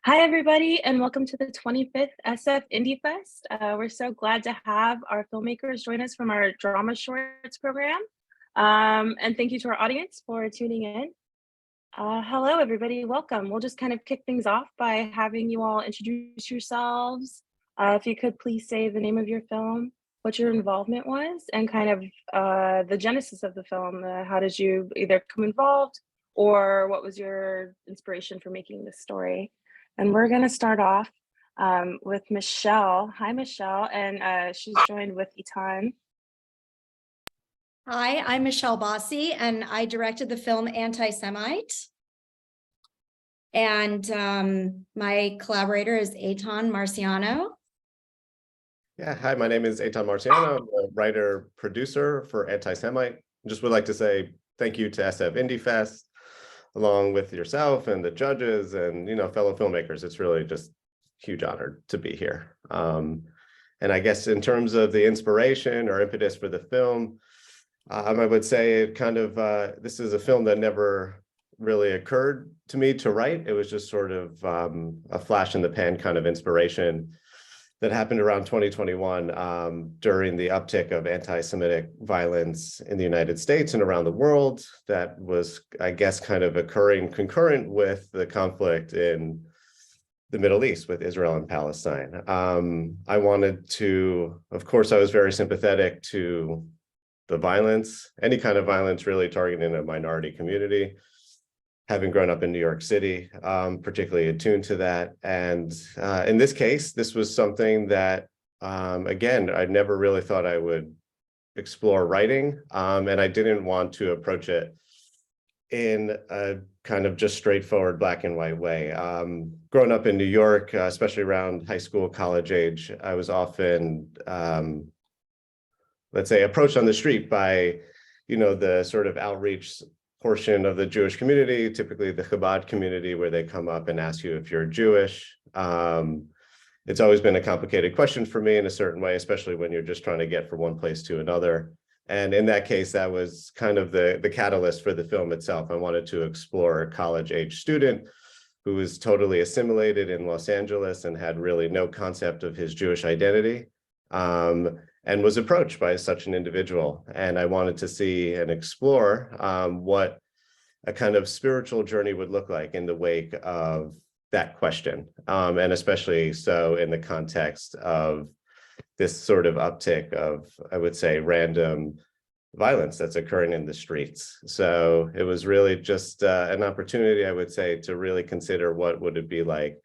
Hi, everybody, and welcome to the 25th SF Indie Fest. We're so glad to have our filmmakers join us from our Drama Shorts program. And thank you to our audience for tuning in. Hello, everybody. Welcome. We'll just kind of kick things off by having you all introduce yourselves. If you could please say the name of your film, what your involvement was, and kind of the genesis of the film. How did you either come involved, or what was your inspiration for making this story? And we're going to start off with Michelle. Hi, Michelle. And she's joined with Itan. Hi, I'm Michelle Bossi, and I directed the film Anti-Semite. And my collaborator is Eitan Marciano. Yeah, hi, my name is Eitan Marciano. I'm a writer-producer for Anti-Semite. Just would like to say thank you to SF Indie Fest, along with yourself and the judges and fellow filmmakers. It's really just a huge honor to be here. And I guess in terms of the inspiration or impetus for the film, I would say it kind of, this is a film that never really occurred to me to write. It was just sort of a flash in the pan kind of inspiration that happened around 2021 during the uptick of anti-Semitic violence in the United States and around the world. That was, I guess, kind of occurring concurrent with the conflict in the Middle East with Israel and Palestine. I wanted to, of course, I was very sympathetic to the violence, any kind of violence really targeting a minority community, having grown up in New York City, particularly attuned to that. And in this case, this was something that, again, I never really thought I would explore writing, and I didn't want to approach it in a kind of just straightforward black and white way. Growing up in New York, especially around high school, college age, I was often let's say, approached on the street by, the sort of outreach portion of the Jewish community, typically the Chabad community, where they come up and ask you if you're Jewish. It's always been a complicated question for me in a certain way, especially when you're just trying to get from one place to another. And in that case, that was kind of the catalyst for the film itself. I wanted to explore a college-age student who was totally assimilated in Los Angeles and had really no concept of his Jewish identity. And was approached by such an individual. And I wanted to see and explore what a kind of spiritual journey would look like in the wake of that question. And especially so in the context of this sort of uptick of, I would say, random violence that's occurring in the streets. So it was really just an opportunity, I would say, to really consider what would it be like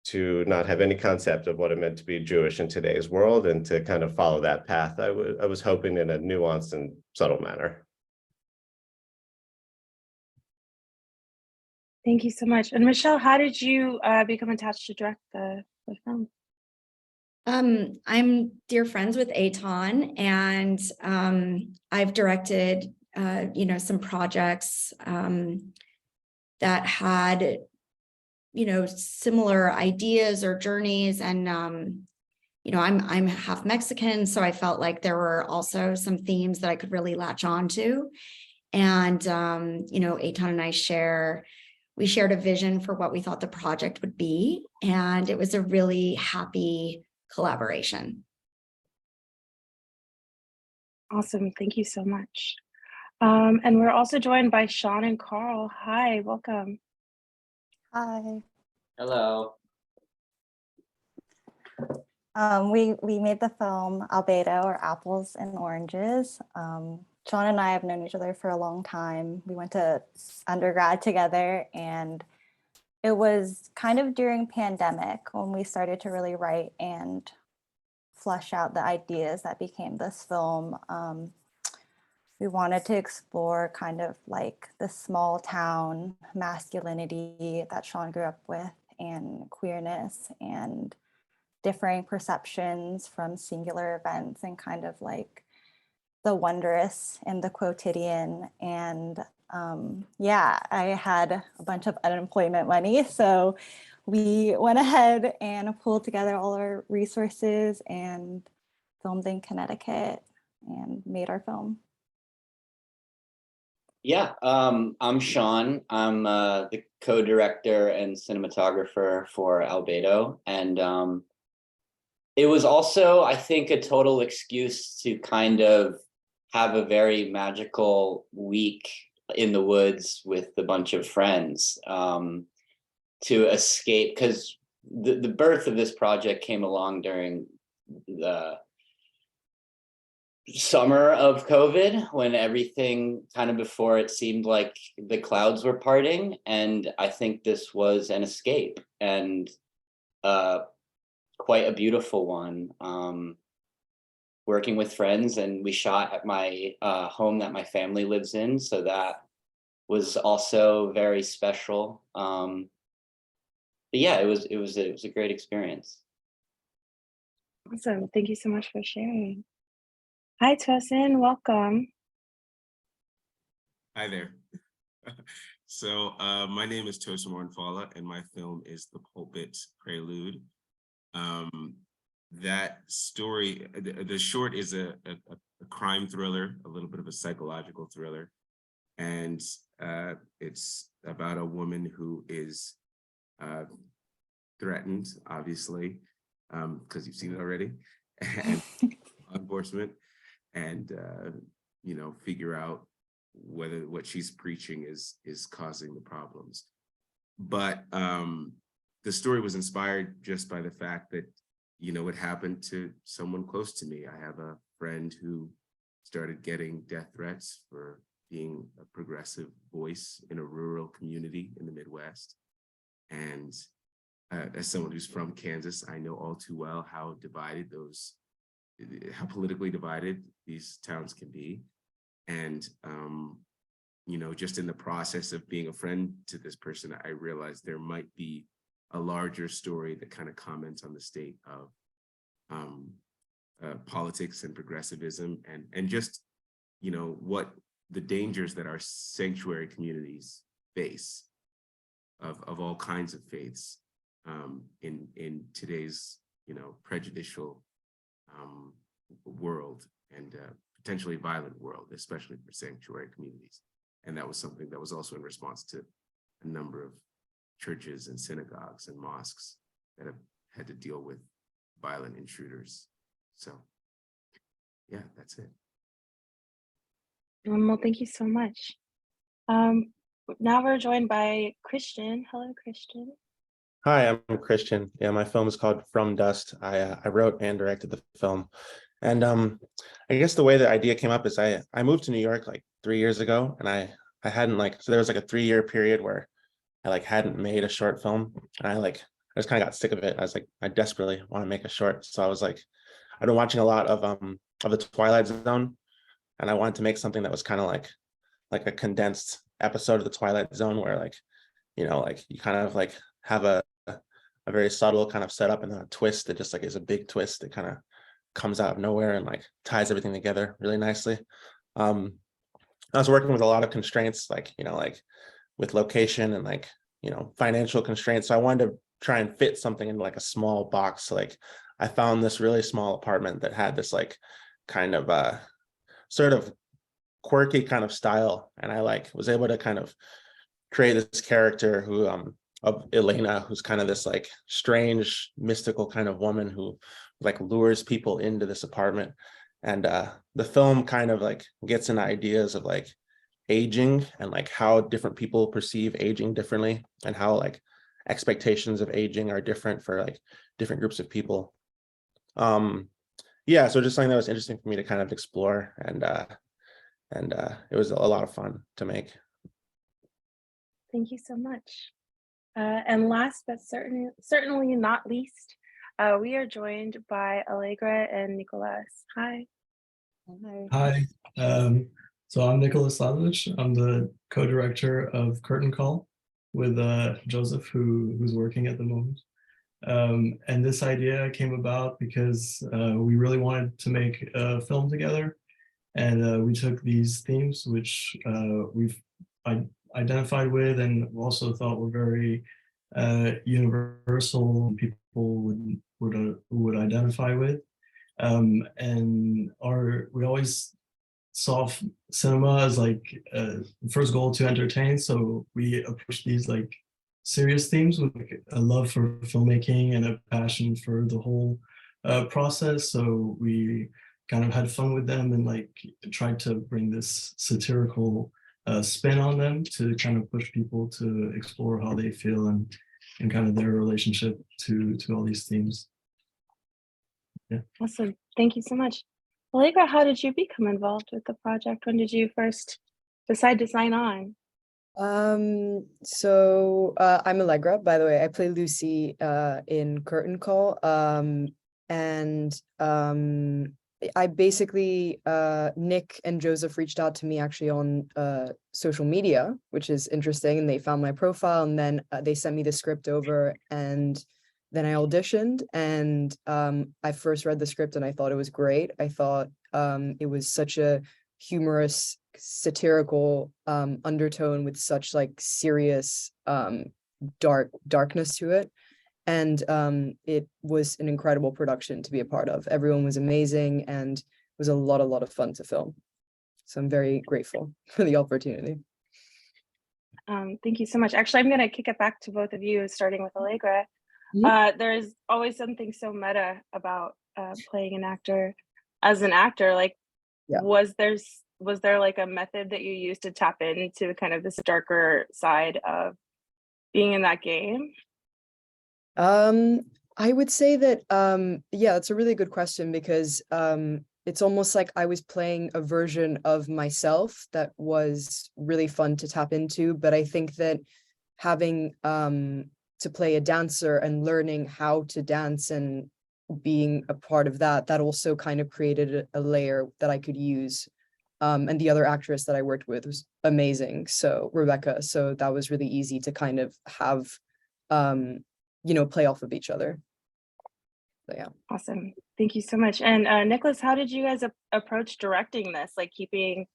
to not have any concept of what it meant to be Jewish in today's world, and to kind of follow that path. I was hoping in a nuanced and subtle manner. Thank you so much. And Michelle, how did you become attached to direct the film? I'm dear friends with Eitan, and I've directed, some projects that had similar ideas or journeys. And, I'm half Mexican, so I felt like there were also some themes that I could really latch on to. And, Eitan and I shared a vision for what we thought the project would be. And it was a really happy collaboration. Awesome. Thank you so much. And we're also joined by Sean and Carl. Hi, welcome. Hi. Hello. We made the film Albedo, or Apples and Oranges. Sean and I have known each other for a long time. We went to undergrad together, and it was kind of during pandemic when we started to really write and flesh out the ideas that became this film. We wanted to explore kind of like the small town masculinity that Sean grew up with, and queerness and differing perceptions from singular events, and kind of like the wondrous and the quotidian. And I had a bunch of unemployment money, so we went ahead and pulled together all our resources and filmed in Connecticut and made our film. Yeah, I'm Sean. I'm the co-director and cinematographer for Albedo, and it was also, I think, a total excuse to kind of have a very magical week in the woods with a bunch of friends, to escape, because the birth of this project came along during the summer of COVID, when everything kind of, before it seemed like the clouds were parting, and I think this was an escape, and quite a beautiful one. Working with friends, and we shot at my home that my family lives in, so that was also very special. But yeah, it was a great experience. Awesome. Thank you so much for sharing. Hi, Tosin. Welcome. Hi there. So my name is Tosin Mornfala, and my film is The Pulpit Prelude. That story, the short is a crime thriller, a little bit of a psychological thriller. And it's about a woman who is threatened, obviously, because you've seen it already, and law enforcement, and figure out whether what she's preaching is causing the problems. But the story was inspired just by the fact that, it happened to someone close to me. I have a friend who started getting death threats for being a progressive voice in a rural community in the Midwest. And as someone who's from Kansas, I know all too well how politically divided these towns can be. And, just in the process of being a friend to this person, I realized there might be a larger story that kind of comments on the state of politics and progressivism, and just, what the dangers that our sanctuary communities face of all kinds of faiths in today's, prejudicial world, and potentially violent world, especially for sanctuary communities. And that was something that was also in response to a number of churches and synagogues and mosques that have had to deal with violent intruders. So yeah, that's it. Well, thank you so much. Now we're joined by Christian. Hello, Christian. Hi, I'm Christian. Yeah, my film is called From Dust. I wrote and directed the film. And I guess the way the idea came up is I moved to New York like 3 years ago, and I hadn't so there was like a 3-year period where I hadn't made a short film, and I just kind of got sick of it. I was like, I desperately want to make a short. So I was like, I've been watching a lot of the Twilight Zone, and I wanted to make something that was kind of like a condensed episode of the Twilight Zone, where you kind of have a very subtle kind of setup and then a twist that just is a big twist that kind of comes out of nowhere and ties everything together really nicely. I was working with a lot of constraints, with location and financial constraints. So I wanted to try and fit something into a small box. So I found this really small apartment that had this kind of sort of quirky kind of style, and I was able to kind of create this character who of Elena, who's kind of this strange mystical kind of woman who lures people into this apartment. And the film kind of gets into ideas of aging and how different people perceive aging differently, and how expectations of aging are different for different groups of people. Yeah, so just something that was interesting for me to kind of explore, and it was a lot of fun to make. Thank you so much. And last but certainly not least, we are joined by Allegra and Nicolas. Hi. Hi. So I'm Nicolas Lazarus. I'm the co-director of Curtain Call with Joseph, who's working at the moment. And this idea came about because we really wanted to make a film together. And we took these themes, which we've identified with and also thought were very universal, people would identify with. And we always soft cinema as like first goal to entertain. So we approach these like serious themes with like, a love for filmmaking and a passion for the whole process. So we kind of had fun with them and like tried to bring this satirical spin on them to kind of push people to explore how they feel and kind of their relationship to all these themes. Yeah. Awesome. Thank you so much. Allegra, how did you become involved with the project? When did you first decide to sign on? I'm Allegra, by the way. I play Lucy in Curtain Call. I basically Nick and Joseph reached out to me actually on social media, which is interesting, and they found my profile, and then they sent me the script over, and then I auditioned, and I first read the script and I thought it was great. I thought it was such a humorous, satirical undertone with such like serious darkness to it. And it was an incredible production to be a part of. Everyone was amazing, and it was a lot of fun to film. So I'm very grateful for the opportunity. Thank you so much. Actually, I'm going to kick it back to both of you, starting with Allegra. There's always something so meta about playing an actor. As an actor, like, Yeah. was there like a method that you used to tap into kind of this darker side of being in that game? I would say that yeah, it's a really good question, because it's almost like I was playing a version of myself that was really fun to tap into. But I think that having to play a dancer and learning how to dance and being a part of that also kind of created a layer that I could use. And the other actress that I worked with was amazing, so Rebecca. So that was really easy to kind of have play off of each other. So yeah. Awesome. Thank you so much. And Nicholas, how did you guys approach directing this? Like keeping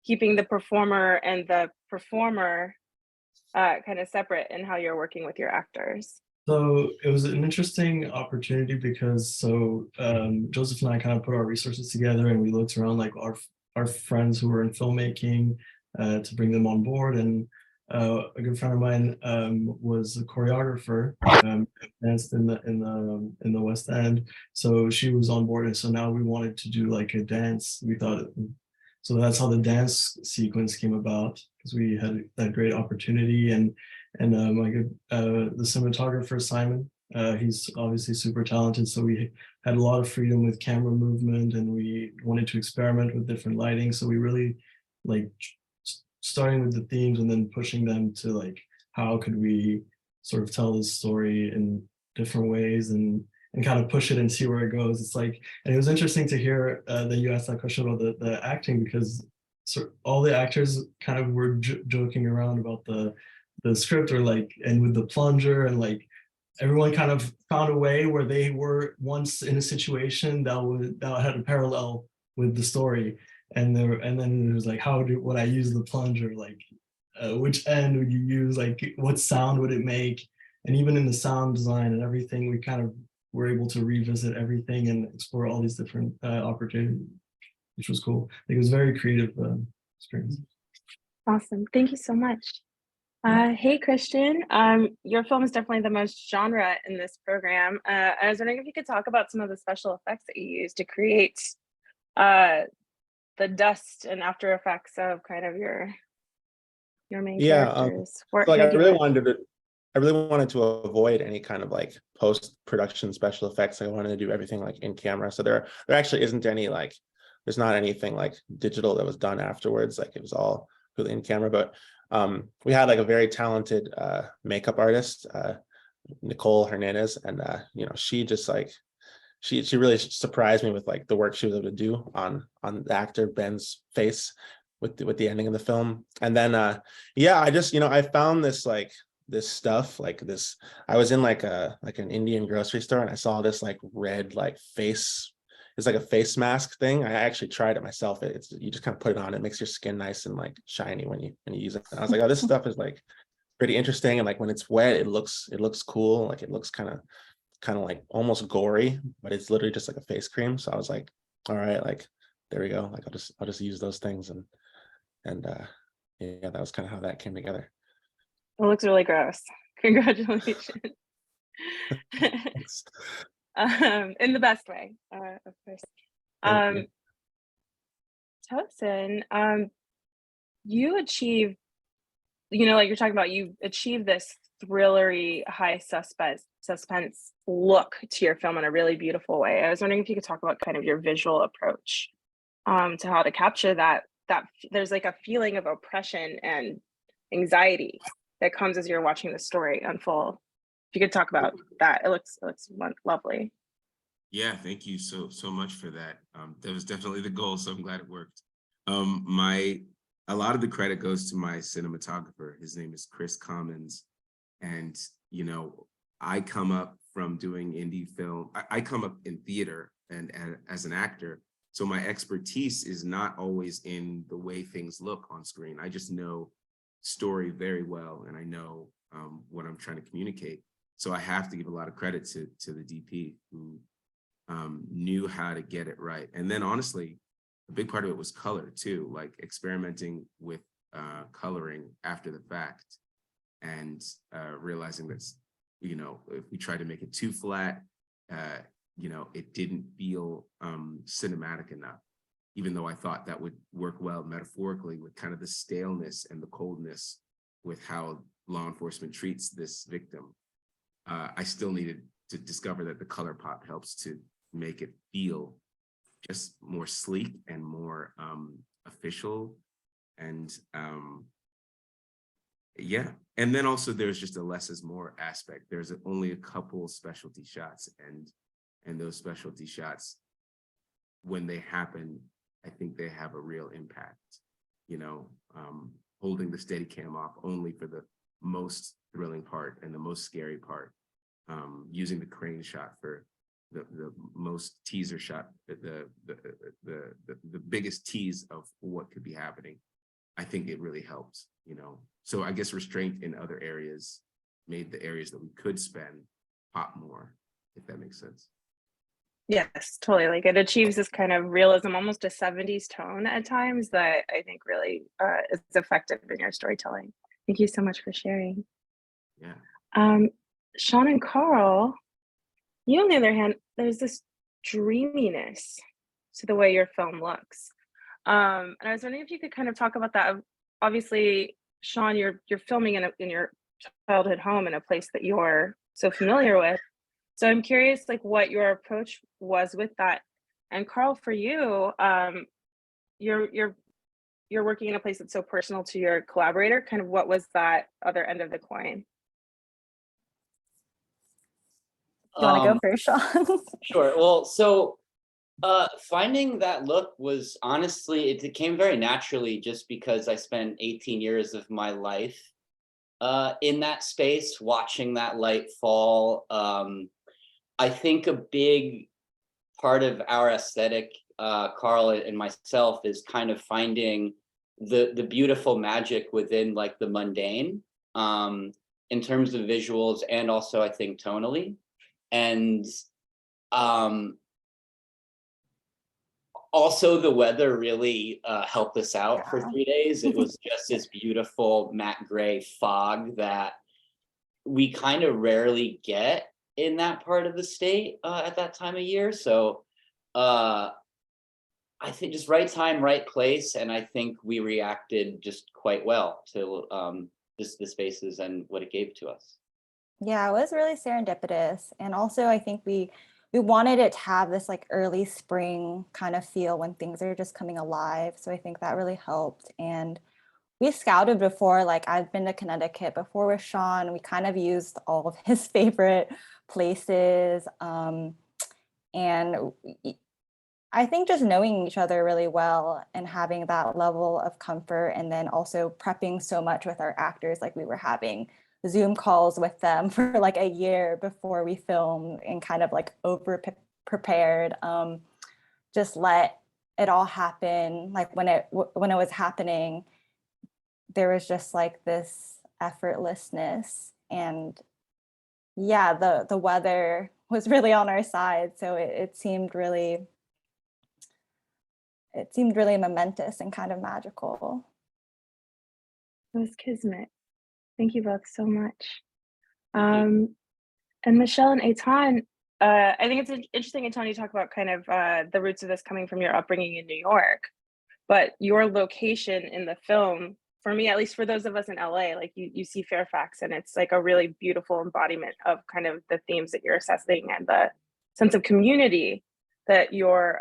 the performer and the performer kind of separate in how you're working with your actors? So it was an interesting opportunity because Joseph and I kind of put our resources together, and we looked around like our friends who were in filmmaking to bring them on board. And a good friend of mine was a choreographer, danced in the West End, so she was on board. And so now we wanted to do like a dance. We thought so that's how the dance sequence came about, because we had that great opportunity. And the cinematographer Simon, he's obviously super talented, so we had a lot of freedom with camera movement, and we wanted to experiment with different lighting. So we really like starting with the themes and then pushing them to like, how could we sort of tell this story in different ways and kind of push it and see where it goes. It's like, and it was interesting to hear that you asked that question about the acting, because all the actors kind of were joking around about the script, or like, and with the plunger, and like everyone kind of found a way where they were once in a situation that had a parallel with the story. And then it was like, would I use the plunger? Like, which end would you use? Like, what sound would it make? And even in the sound design and everything, we kind of were able to revisit everything and explore all these different opportunities, which was cool. I think it was a very creative experience. Awesome. Thank you so much. Hey, Christian. Your film is definitely the most genre in this program. I was wondering if you could talk about some of the special effects that you used to create the dust and after effects of kind of your main characters. Like I really wanted to avoid any kind of like post-production special effects. I wanted to do everything like in camera. So there actually isn't any like, there's not anything like digital that was done afterwards. Like it was all really in camera. But we had like a very talented makeup artist, Nicole Hernandez, and she just like she really surprised me with like the work she was able to do on the actor Ben's face with the ending of the film. And then I just I found this like this stuff like this. I was in like an Indian grocery store, and I saw this like red like face. It's like a face mask thing. I actually tried it myself. It's you just kind of put it on. It makes your skin nice and like shiny when you use it. And I was like, oh, this stuff is like pretty interesting. And like when it's wet, it looks cool. Like it looks kind of like almost gory, but it's literally just like a face cream. So I was like, all right, like there we go. Like I'll just use those things, and yeah, that was kind of how that came together. It looks really gross. Congratulations. Thanks. In the best way, of course. Thank you. Tosin, you achieve, you know, like you're talking about, you achieve this thrillery, high suspense look to your film in a really beautiful way. I was wondering if you could talk about kind of your visual approach to how to capture that there's like a feeling of oppression and anxiety that comes as you're watching the story unfold. If you could talk about that, it looks lovely. Yeah, thank you so much for that. That was definitely the goal, so I'm glad it worked. A lot of the credit goes to my cinematographer. His name is Chris Commons, and you know, I come up from doing indie film. I come up in theater and as an actor, so my expertise is not always in the way things look on screen. I just know story very well, and I know what I'm trying to communicate. So I have to give a lot of credit to the DP who knew how to get it right. And then honestly, a big part of it was color too, like experimenting with coloring after the fact, and realizing that, you know, if we tried to make it too flat, you know, it didn't feel cinematic enough, even though I thought that would work well metaphorically with kind of the staleness and the coldness with how law enforcement treats this victim. I still needed to discover that the color pop helps to make it feel just more sleek and more official. And yeah, and then also there's just a less is more aspect. There's only a couple specialty shots, and those specialty shots, when they happen, I think they have a real impact. You know, holding the Steadicam off only for the most thrilling part and the most scary part, using the crane shot for the most teaser shot, the biggest tease of what could be happening. I think it really helped, you know. So I guess restraint in other areas made the areas that we could spend pop more, if that makes sense. Yes, totally. Like it achieves this kind of realism, almost a 70s tone at times that I think really is effective in your storytelling. Thank you so much for sharing. Yeah. Sean and Carl, you on the other hand, there's this dreaminess to the way your film looks. And I was wondering if you could kind of talk about that. Obviously, Sean, you're filming in your childhood home in a place that you're so familiar with. So I'm curious, like, what your approach was with that. And Carl, for you, you're working in a place that's so personal to your collaborator. Kind of what was that other end of the coin? Do you want to go first, Sean? Sure. Well, so finding that look was honestly, it came very naturally just because I spent 18 years of my life in that space, watching that light fall. I think a big part of our aesthetic, Carl and myself, is kind of finding the beautiful magic within like the mundane, in terms of visuals and also I think tonally. And also the weather really helped us out for 3 days. It was just this beautiful matte gray fog that we kind of rarely get in that part of the state at that time of year. So I think just right time, right place. And I think we reacted just quite well to just the spaces and what it gave to us. Yeah, it was really serendipitous. And also I think we wanted it to have this like early spring kind of feel when things are just coming alive. So I think that really helped. And we scouted before, like I've been to Connecticut before with Sean. We kind of used all of his favorite places. And I think just knowing each other really well and having that level of comfort, and then also prepping so much with our actors, like we were having Zoom calls with them for like a year before we filmed and kind of like over prepared, just let it all happen. Like when it was happening, there was just like this effortlessness, and yeah, the weather was really on our side. So it seemed really, it seemed really momentous and kind of magical. It was kismet. Thank you both so much. And Michelle and Eitan, I think it's interesting, Eitan, you talk about kind of the roots of this coming from your upbringing in New York, but your location in the film, for me, at least for those of us in LA, like you see Fairfax, and it's like a really beautiful embodiment of kind of the themes that you're assessing and the sense of community that you're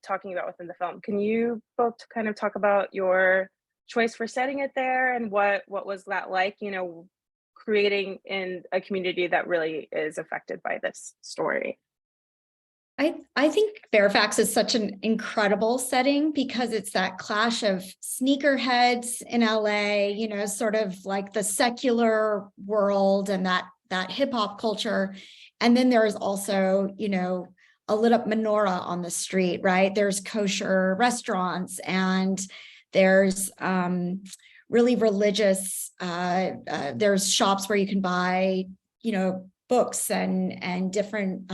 talking about within the film. Can you both kind of talk about your choice for setting it there, and what was that like, you know, creating in a community that really is affected by this story? I think Fairfax is such an incredible setting because it's that clash of sneakerheads in LA, you know, sort of like the secular world and that hip hop culture. And then there's also, you know, a lit up menorah on the street, right? There's kosher restaurants, and there's really religious, there's shops where you can buy, you know, books and different,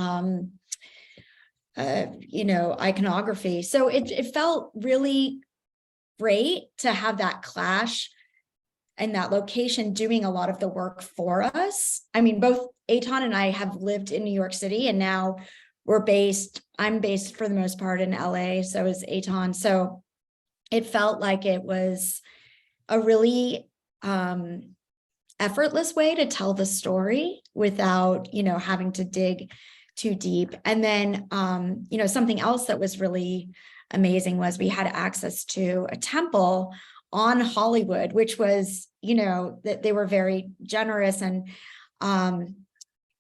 you know, iconography. So it felt really great to have that clash and that location doing a lot of the work for us. I mean, both Eitan and I have lived in New York City, and now I'm based for the most part in LA, so is Eitan. So it felt like it was a really effortless way to tell the story without, you know, having to dig too deep. And then, you know, something else that was really amazing was we had access to a temple on Hollywood, which was, you know, that they were very generous. And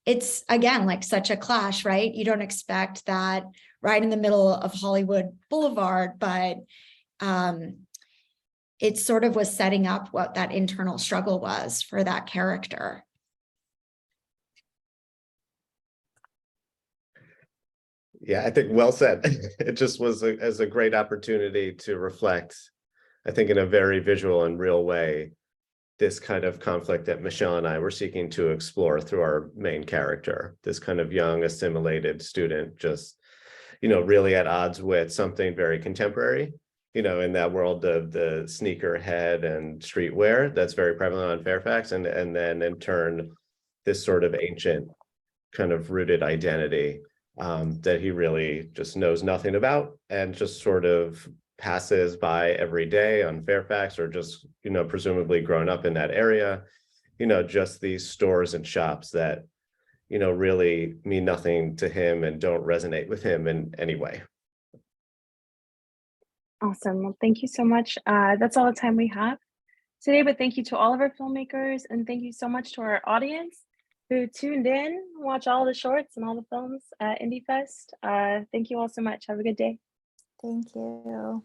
it's, again, like such a clash, right? You don't expect that right in the middle of Hollywood Boulevard, but it sort of was setting up what that internal struggle was for that character. Yeah, I think well said. It just was as a great opportunity to reflect, I think, in a very visual and real way, this kind of conflict that Michelle and I were seeking to explore through our main character, this kind of young assimilated student, just, you know, really at odds with something very contemporary, you know, in that world of the sneakerhead and streetwear that's very prevalent on Fairfax, and then in turn, this sort of ancient kind of rooted identity that he really just knows nothing about and just sort of passes by every day on Fairfax, or just, you know, presumably grown up in that area, you know, just these stores and shops that, you know, really mean nothing to him and don't resonate with him in any way. Awesome. Well, thank you so much. That's all the time we have today, but thank you to all of our filmmakers, and thank you so much to our audience who tuned in, watch all the shorts and all the films at IndieFest. Thank you all so much. Have a good day. Thank you.